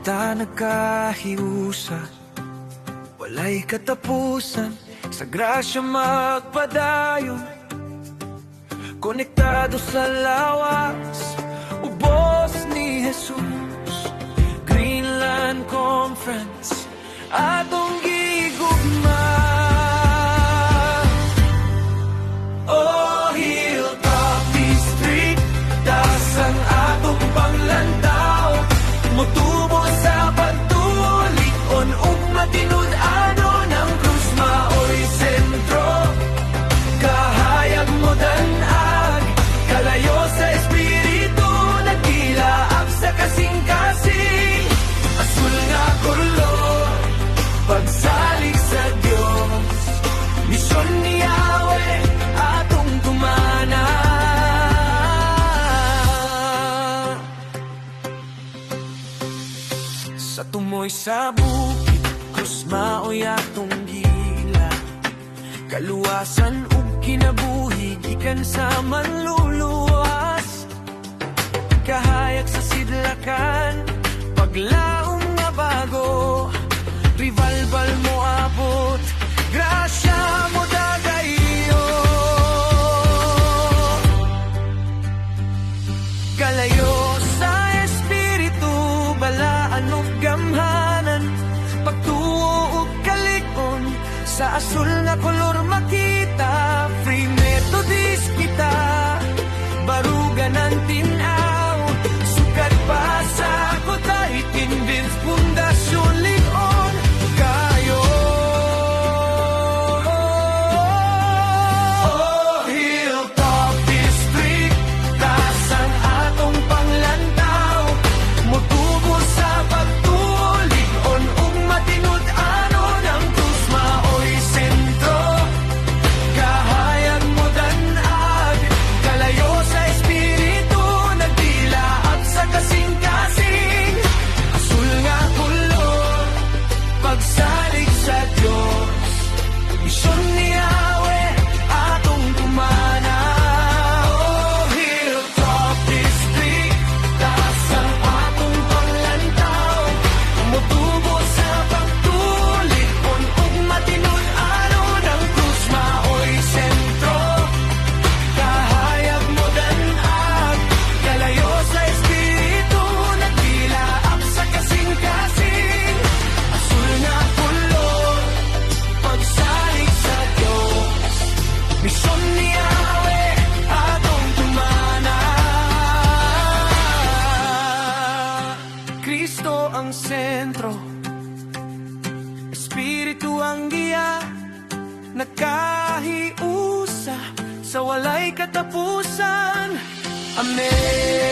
kita nagkahiusa, walay katapusan, sa grasya magpadayon, konektado sa lawas, ubos ni Jesus. Greenland Conference, atong gigugma. Oh, Hilltop District, das ang atong panglantaw, mutubo sa pagtulikon ug matinud-anon ang krus maoy sentro. Kahayag mo danag, kalayo sa espiritu, nagdilaab sa kasing-kasing, asul nga kolor, pagsalig sa Dios, misyon ni Yahweh atong tumana. Sa tumoy sa bukid, krus maoy atong gila, kaluwasan ug kinabuhi gikan sa manluluwas. Kahayag sa sidlakan, paglaom nga bago, rivalbal mo abot, grasya mo dagayo. Kalayo sa espiritu, balaan ug gamhanan, pagtuo ug kalig-on, sa asul nga kolor makita. Free Methodist kita, barugan ang tinaw, sukat pa sa kutay, convince pundasyon ligon kayo. Oh, Hilltop District, tas ang atong panglantaw, mutubo sa pagtulikon ug matinud-anon ang krus maoy sentro. Kahayag mo danag, kalayo sa espiritu, nagdilaab sa kasing-kasing, asul nga kulor, pagsalig sa Dios, misyon ni Yahweh atong tumana. Oh, Hilltop District, taas ang atong panglantaw, mutubo sa pagtulikon ug matinud-anon ang krus maoy sentro. Kahayag mo danag, kalayo sa espiritu, nagdilaab sa kasing-kasing, asul nga kulor, pagsalig sa Dios, misyon ni Yahweh atong tumana. Kristo ang sentro, espiritu ang giya, nagkahiusa sa walay katapusan. Amen.